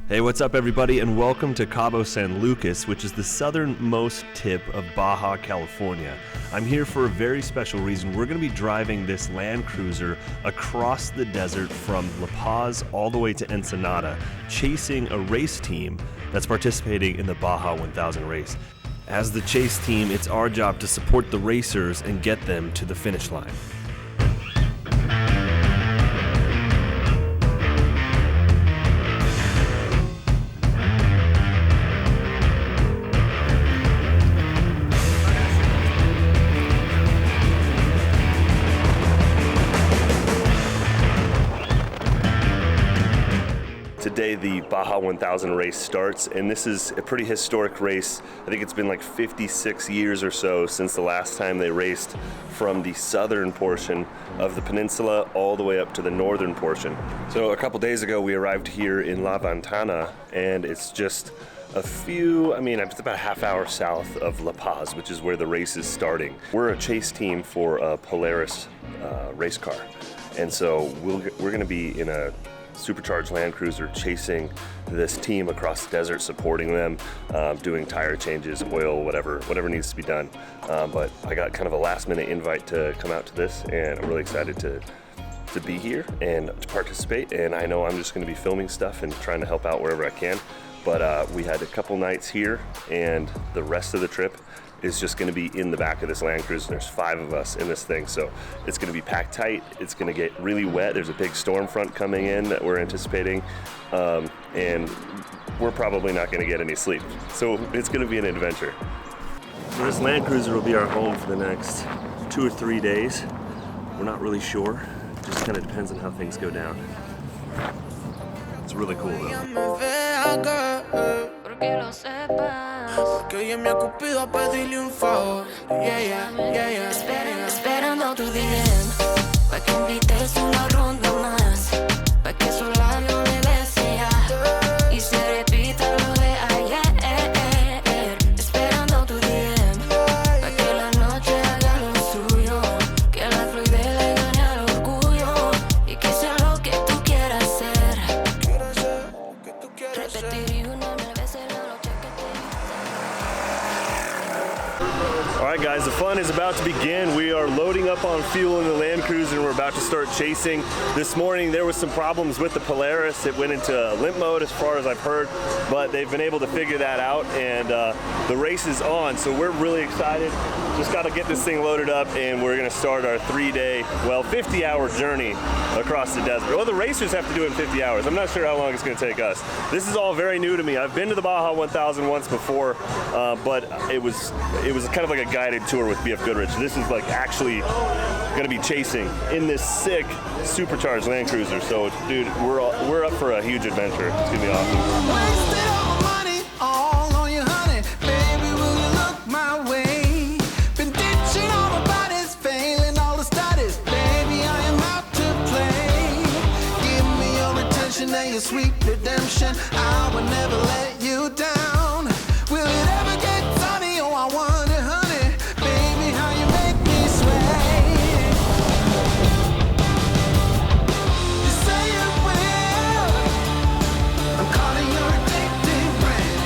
Hey, what's up everybody, and welcome to Cabo San Lucas, which is the southernmost tip of Baja, California. I'm here for a very special reason. We're going to be driving this Landcruiser across the desert from La Paz all the way to Ensenada, chasing a race team that's participating in the Baja 1000 race. As the chase team, it's our job to support the racers and get them to the finish line. Today the Baja 1000 race starts, and this is a pretty historic race. I think it's been like 56 years or so since the last time they raced from the southern portion of the peninsula all the way up to the northern portion. So a couple days ago we arrived here in La Ventana, and it's just it's about a half hour south of La Paz, which is where the race is starting. We're a chase team for a Polaris race car, and so we're going to be in a supercharged Landcruiser chasing this team across the desert, supporting them, doing tire changes, oil, whatever needs to be done. But I got kind of a last minute invite to come out to this, and I'm really excited to be here and to participate. And I know I'm just going to be filming stuff and trying to help out wherever I can. But we had a couple nights here, and the rest of the trip is just going to be in the back of this Landcruiser. There's 5 of us in this thing, so it's going to be packed tight. It's going to get really wet. There's a big storm front coming in that we're anticipating, and we're probably not going to get any sleep. So it's going to be an adventure. So this Landcruiser will be our home for the next 2 or 3 days. We're not really sure. It just kind of depends on how things go down. It's really cool though. Que hoy me ha cupido a pedirle un favor. Esperando tu DM, pa' que invites una ronda más, pa' que sus labios me besen ya y se repita lo de ayer. Esperando tu DM, pa' que la noche haga lo suyo, que la fluidez le gane al orgullo y que sea lo que tú quieras hacer. Repetir una mil veces la noche que te. Alright guys, the fun is about to begin. We are loading up on fuel in the Landcruiser and we're about to start chasing. This morning there was some problems with the Polaris. It went into limp mode as far as I've heard, but they've been able to figure that out, and the race is on, so we're really excited. Just got to get this thing loaded up, and we're going to start our 3-day, 50-hour journey across the desert. Well, the racers have to do it in 50 hours. I'm not sure how long it's going to take us. This is all very new to me. I've been to the Baja 1000 once before, but it was kind of like a guided tour with BF Goodrich. This is like actually going to be chasing in this sick supercharged Landcruiser. So, dude, we're up for a huge adventure. It's going to be awesome. Wasted all my money, all on you, honey. Baby, will you look my way? Been ditching all my bodies, failing all the studies. Baby, I am out to play. Give me your attention and your sweet redemption. I will never let you down. Will it ever get sunny? Oh, I wonder, honey. Baby, how you make me sway. You say you will. I'm calling your addictive brand.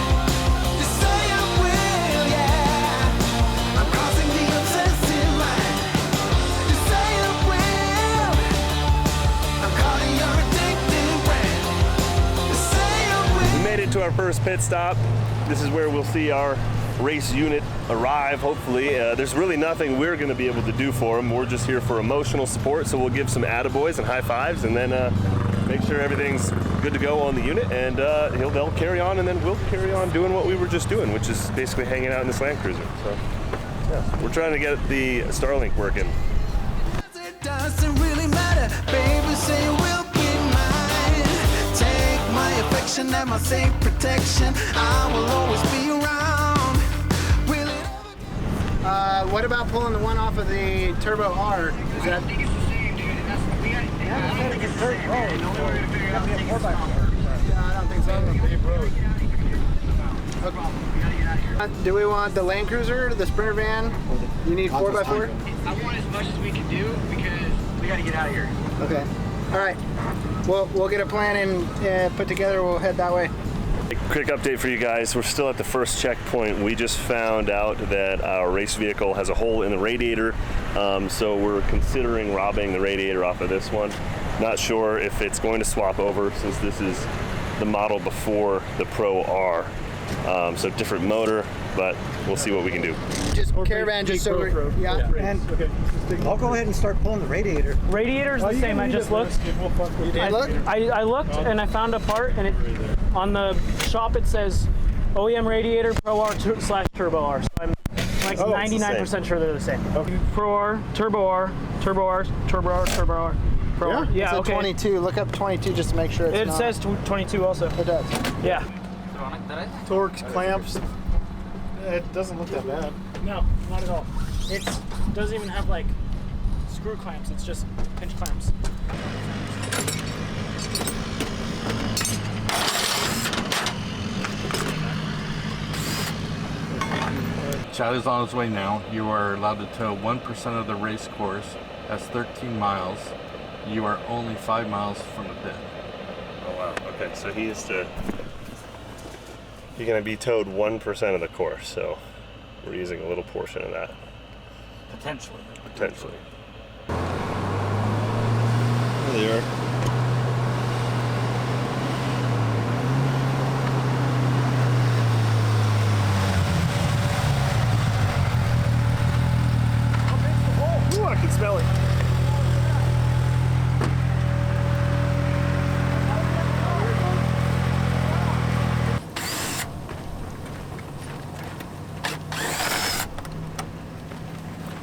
You say you will, yeah. I'm crossing the obsessive line. You say you will. I'm calling your addictive brand. You say you will. We made it to our first pit stop. This is where we'll see our race unit arrive, hopefully. There's really nothing we're going to be able to do for them. We're just here for emotional support, so we'll give some attaboys and high fives, and then make sure everything's good to go on the unit, and they'll carry on, and then we'll carry on doing what we were just doing, which is basically hanging out in this Landcruiser. So, yeah, we're trying to get the Starlink working. It doesn't really matter, baby, say you will be mine. Take my affection and my safe protection. I will always be around. Will it ever... What about pulling the one off of the Turbo R? Is that... I think it's the same, dude. I think it's the same. Man. The only way to figure out is 4x4. Yeah, I don't think so. Okay. Do we want the Landcruiser, the Sprinter van? You need 4x4? I want as much as we can do because we got to get out of here. Okay. All right. We'll get a plan and put together. We'll head that way. Quick update for you guys. We're still at the first checkpoint. We just found out that our race vehicle has a hole in the radiator, so we're considering robbing the radiator off of this one. Not sure if it's going to swap over since this is the model before the Pro R. So different motor, but we'll see what we can do. Just caravan, just so we're, yeah. And I'll go ahead and start pulling the radiator. Radiator's the same. I just looked. I looked and I found a part, and it on the shop it says OEM radiator Pro R / Turbo R. So I'm like 99% sure they're the same. Okay. Pro R, Turbo R, Turbo R, Turbo R, Turbo R. Pro R. Yeah. It's a 22. Look up 22 just to make sure it's It not. says 22 also. It does. Yeah. Torques, clamps. It doesn't look that bad. No, not at all. It doesn't even have like screw clamps. It's just pinch clamps. Charlie's on his way now. You are allowed to tow 1% of the race course. That's 13 miles. You are only 5 miles from the pit. Oh wow, okay, so he's going to be towed 1% of the course, so we're using a little portion of that. Potentially. There they are. Ooh, I can smell it.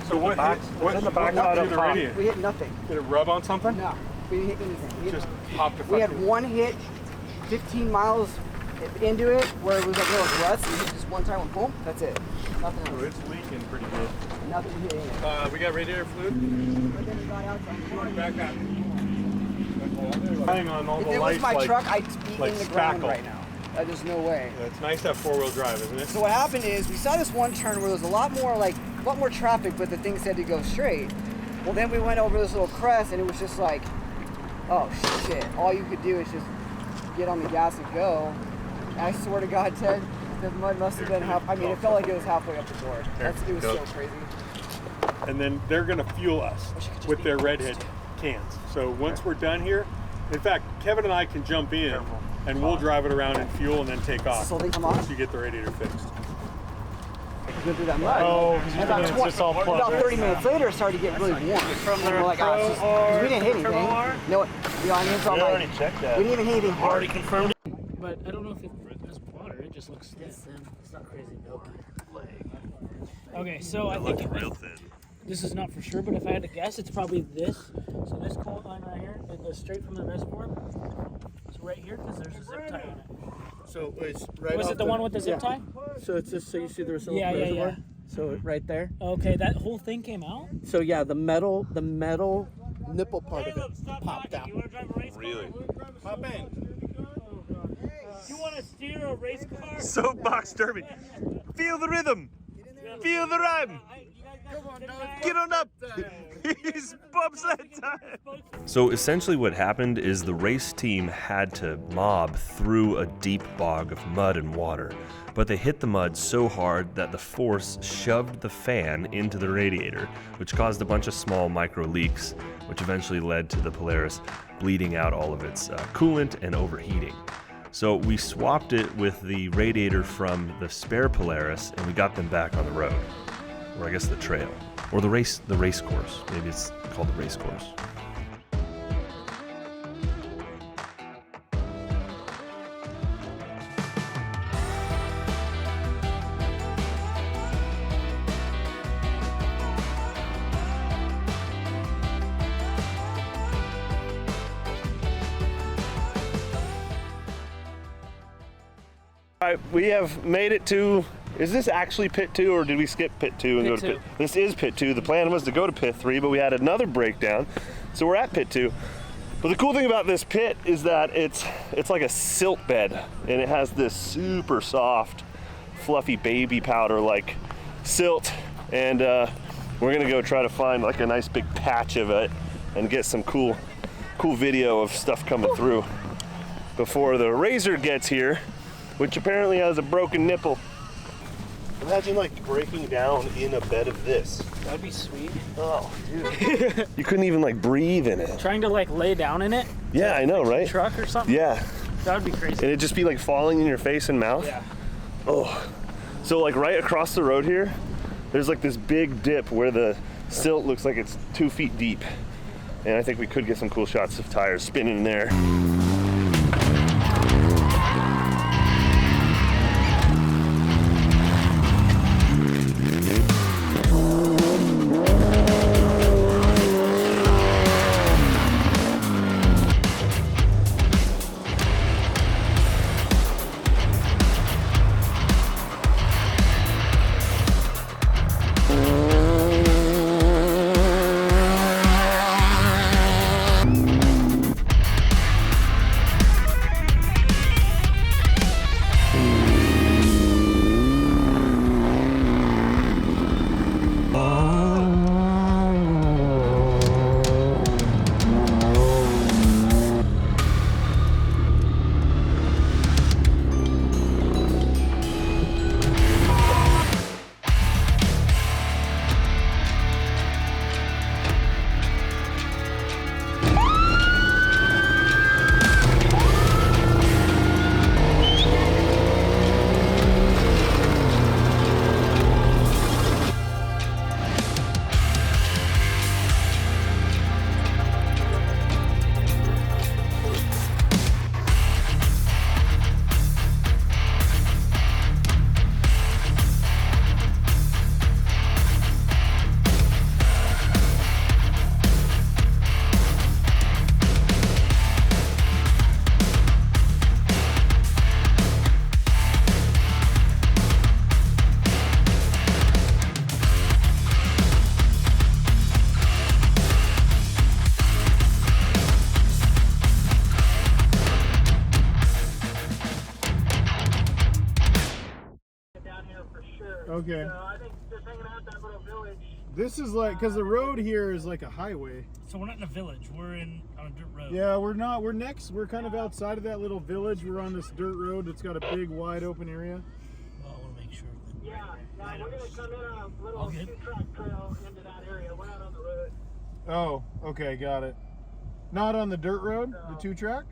So what's in the back side of the radiator? We hit nothing. Did it rub on something? No, we didn't hit anything. Just popped a We had fucking- one hit 15 miles into it where it was like little ruts. We hit just one time and boom, that's it. Nothing Oh, else. it's leaking pretty good. Nothing hit in it. We got radiator fluid. But then we got out from Back up. Hang on all If the it was lights my like, truck, I'd be like in the ground spackle. right now. There's no way. It's nice to have four-wheel drive, isn't it? So what happened is we saw this one turn where there was a lot more traffic, but the thing said to go straight. Well, then we went over this little crest, and it was just like, oh shit! All you could do is just get on the gas and go. And I swear to God, Ted, the mud must have been half. I mean, it felt like it was halfway up the board. It was so crazy. And then they're gonna fuel us with their redhead cans. So once we're done here, in fact, Kevin and I can jump in and we'll drive it around and fuel and then take off. So they come off? Once you get the radiator fixed. Go through that mud. Oh, And about 30 minutes later, it started to get really warm. From the like, we didn't hit anything. No, the onions on my. checked that. We didn't even hit anything hard. confirmed it. But I don't know if it has water. It just looks thin. It's not crazy milky. Okay, so I think real thin. this is not for sure, but if I had to guess, it's probably this. So this cold line right here, it goes straight from the reservoir. So right here, because there's a zip tie on it. So it's right Was it the one with the zip tie? So it's just so you see the reservoir. Yeah. So right there. Okay, that whole thing came out? So yeah, the metal nipple part of it popped out. You want to drive a race Really? Hop in. You want to steer a race car? Soapbox derby. Feel the rhythm. Feel the rhyme. Get on up. It's bobsled time. So essentially what happened is the race team had to mob through a deep bog of mud and water, but they hit the mud so hard that the force shoved the fan into the radiator, which caused a bunch of small micro leaks, which eventually led to the Polaris bleeding out all of its coolant and overheating. So we swapped it with the radiator from the spare Polaris and we got them back on the road. Or I guess the trail. Or the race course. Maybe it's called the race course. All right, we have made it to, is this actually pit 2 or did we skip pit 2 and Pit go to two. pit? This is pit 2. The plan was to go to pit 3, but we had another breakdown. So we're at pit 2. But the cool thing about this pit is that it's like a silt bed and it has this super soft, fluffy baby powder like silt. And we're gonna go try to find like a nice big patch of it and get some cool video of stuff coming through before the Razor gets here. which apparently has a broken nipple. Imagine like breaking down in a bed of this. That'd be sweet. Oh, dude. You couldn't even like breathe in it. Trying to like lay down in it? Yeah, I know, right? Truck or something? Yeah. That would be crazy. And it'd just be like falling in your face and mouth? Yeah. Oh. So like right across the road here, there's like this big dip where the silt looks like it's 2 feet deep. And I think we could get some cool shots of tires spinning there. Okay. So I think just hanging out that little village. This is like, because the road here is like a highway. So we're not in a village. We're on a dirt road. Yeah, we're not. We're next. We're kind of outside of that little village. We're on this dirt road that's got a big, wide open area. Well, I want to make sure. Yeah, we're going to come in on a little 2-track trail into that area. We're not on the road. Oh, okay, got it. Not on the dirt road, the 2-track?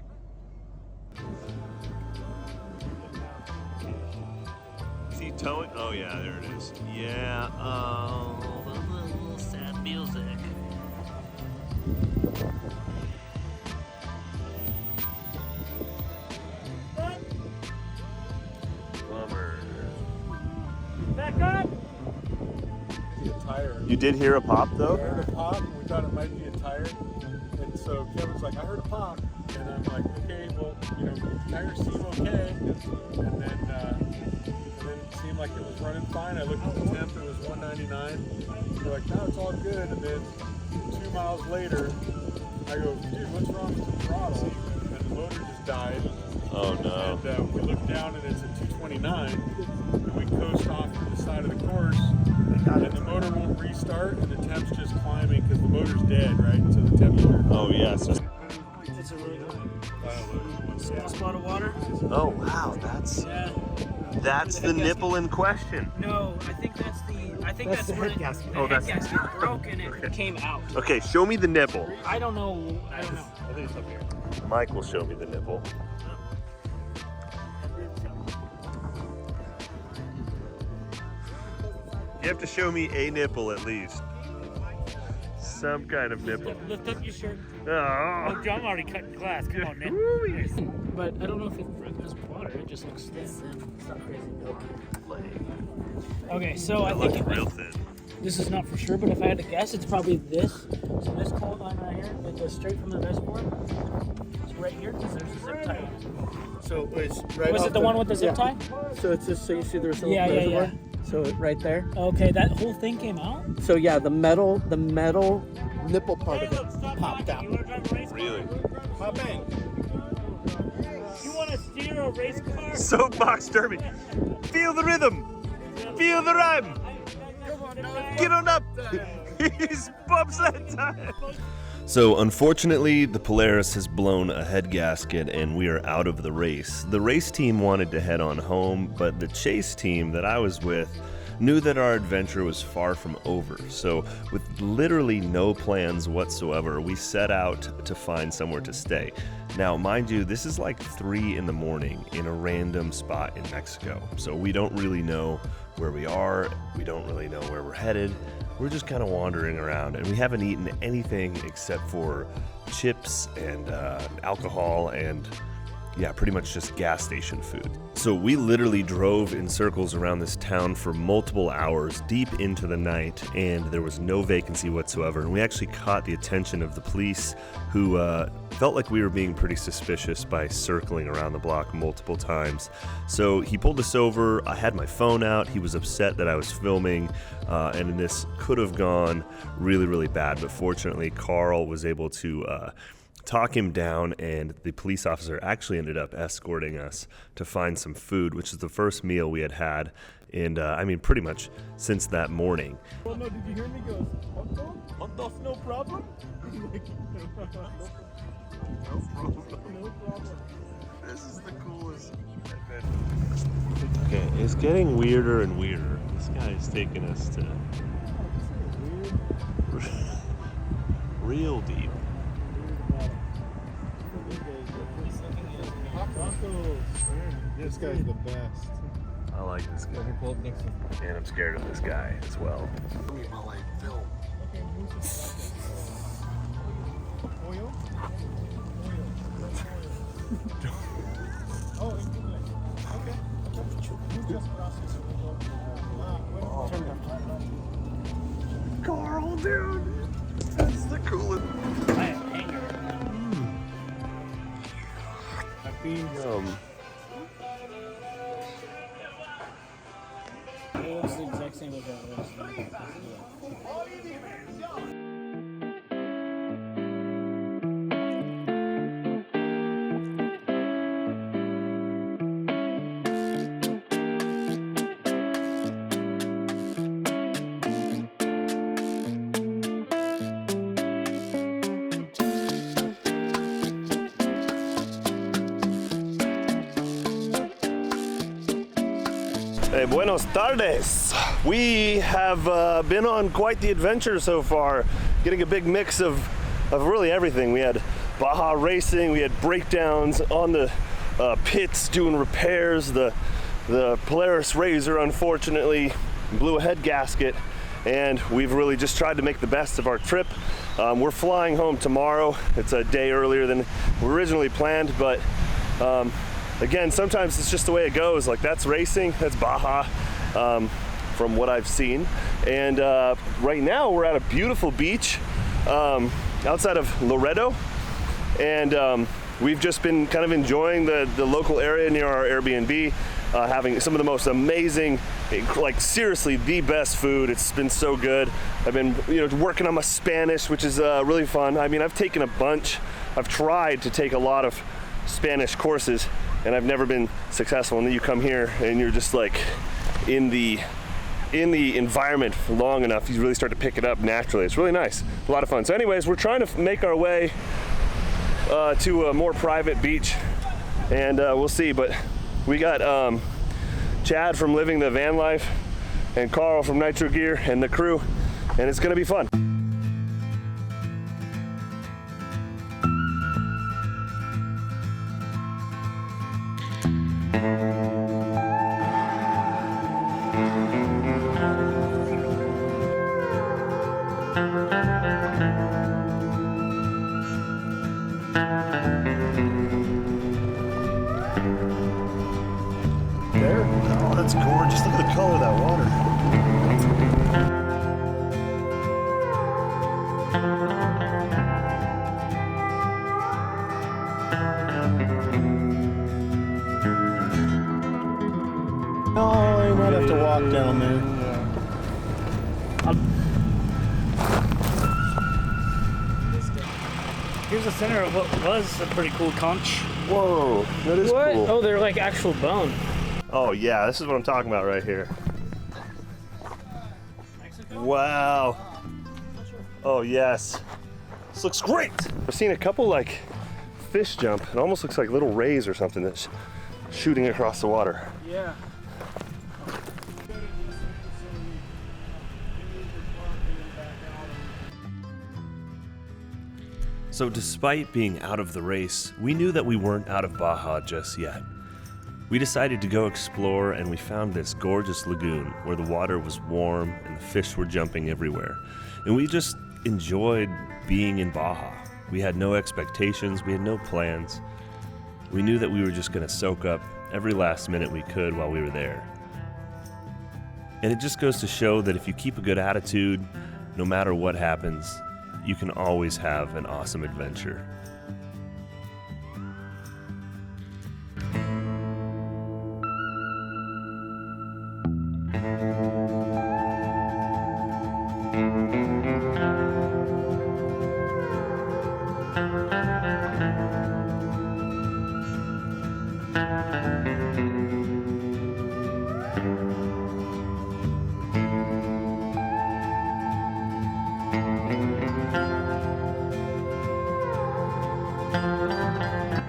Is he towing? Oh yeah, there it is. Yeah. Oh, the little sad music. Bummer. Back up! A tire. You did hear a pop though? I heard a pop, and we thought it might be a tire. And so Kevin's like, I heard a pop. And I'm like, okay, well, tires seem okay. And then it seemed like it was running fine. I looked at the temp, it was 199. We're like, no, it's all good. And then 2 miles later, I go, dude, what's wrong with the throttle? And the motor just died. Oh no. And we look down and it's at 229. And we coast off to the side of the course. And the motor won't restart, and the temp's just climbing because the motor's dead, right? So the temperature. Oh yes. It's a really good small spot of water. Oh wow, that's the nipple in question. No, I think that's the head gasket. The head gasket broke and it came out. Okay, show me the nipple. I don't know. I think it's up here. Mike will show me the nipple. You have to show me a nipple at least. Some kind of nipple. Lift up your shirt. Oh. Oh, I'm already cutting glass. Come on, man. But I don't know if it has water. It just looks thin. It's not crazy milky. Okay, so I think real thin. This is not for sure, but if I had to guess, it's probably this. So this cold line right here that goes straight from the reservoir. It's right here because there's a zip tie. So it's right. Was it the one with the zip tie? So it's just so you see there's a Yeah, reservoir. yeah. So right there. Okay, that whole thing came out? So yeah, the metal nipple part of it popped out. Really? Hop in. You want to steer a race car? Soapbox derby. Feel the rhythm. Feel the rhyme. Get on up. He's bobsled time. So unfortunately, the Polaris has blown a head gasket and we are out of the race. The race team wanted to head on home, but the chase team that I was with knew that our adventure was far from over. So with literally no plans whatsoever, we set out to find somewhere to stay. Now, mind you, this is like 3 in the morning in a random spot in Mexico. So we don't really know where we are. We don't really know where we're headed. We're just kind of wandering around, and we haven't eaten anything except for chips and alcohol and yeah, pretty much just gas station food. So we literally drove in circles around this town for multiple hours deep into the night, and there was no vacancy whatsoever. And we actually caught the attention of the police, who felt like we were being pretty suspicious by circling around the block multiple times. So he pulled us over. I had my phone out. He was upset that I was filming, and this could have gone really, really bad. But fortunately, Carl was able to talk him down, and the police officer actually ended up escorting us to find some food, which is the first meal we had had, and I mean pretty much since that morning. Well, no, did you hear me? He goes, hot dog? Hot dog's no problem? No problem. This is the coolest. Okay, it's getting weirder and weirder. This guy is taking us to real deep. This guy's the best. I like this guy. And I'm scared of this guy as well. Carl, dude. That's the coolest. It's the exact same as that was. Hey, buenos tardes. We have been on quite the adventure so far, getting a big mix of really everything. We had Baja racing, we had breakdowns on the pits doing repairs. The Polaris Razor unfortunately blew a head gasket, and we've really just tried to make the best of our trip. We're flying home tomorrow. It's a day earlier than we originally planned, but again, sometimes it's just the way it goes. Like, that's racing, that's Baja, from what I've seen. And right now we're at a beautiful beach outside of Loretto, and we've just been kind of enjoying the local area near our Airbnb, having some of the most amazing, like seriously the best food. It's been so good. I've been working on my Spanish, which is really fun. I mean, I've taken a bunch. I've tried to take a lot of Spanish courses, and I've never been successful. And then you come here and you're just like in the environment for long enough, you really start to pick it up naturally. It's really nice, a lot of fun. So anyways, we're trying to make our way to a more private beach, and we'll see. But we got Chad from Living the Van Life and Carl from Nitro Gear and the crew, and it's gonna be fun. There? Oh, that's gorgeous. Look at the color of that water. Oh, you might have to walk down there. Here's the center of what was a pretty cool conch. Whoa, that is What? cool. Oh, they're like actual bone. Oh yeah, this is what I'm talking about right here. Wow. Oh yes. This looks great. I've seen a couple like fish jump. It almost looks like little rays or something that's shooting across the water. Yeah. So despite being out of the race, we knew that we weren't out of Baja just yet. We decided to go explore, and we found this gorgeous lagoon where the water was warm and the fish were jumping everywhere. And we just enjoyed being in Baja. We had no expectations, we had no plans. We knew that we were just gonna soak up every last minute we could while we were there. And it just goes to show that if you keep a good attitude, no matter what happens, you can always have an awesome adventure.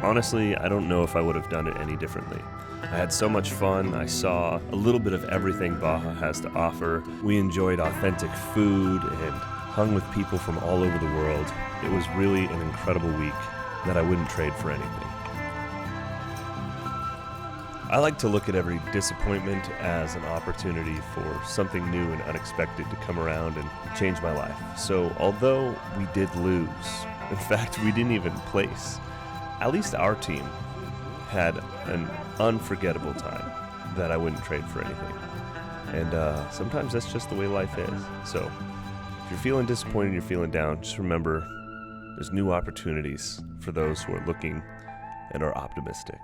Honestly, I don't know if I would have done it any differently. I had so much fun. I saw a little bit of everything Baja has to offer. We enjoyed authentic food and hung with people from all over the world. It was really an incredible week that I wouldn't trade for anything. I like to look at every disappointment as an opportunity for something new and unexpected to come around and change my life. So although we did lose, in fact, we didn't even place, at least our team had an unforgettable time that I wouldn't trade for anything. And sometimes that's just the way life is. So if you're feeling disappointed, you're feeling down, just remember there's new opportunities for those who are looking and are optimistic.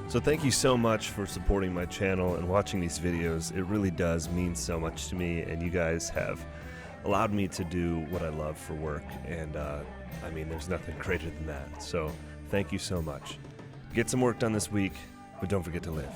So thank you so much for supporting my channel and watching these videos. It really does mean so much to me, and you guys have allowed me to do what I love for work. And I mean, there's nothing greater than that. So thank you so much. Get some work done this week, but don't forget to live.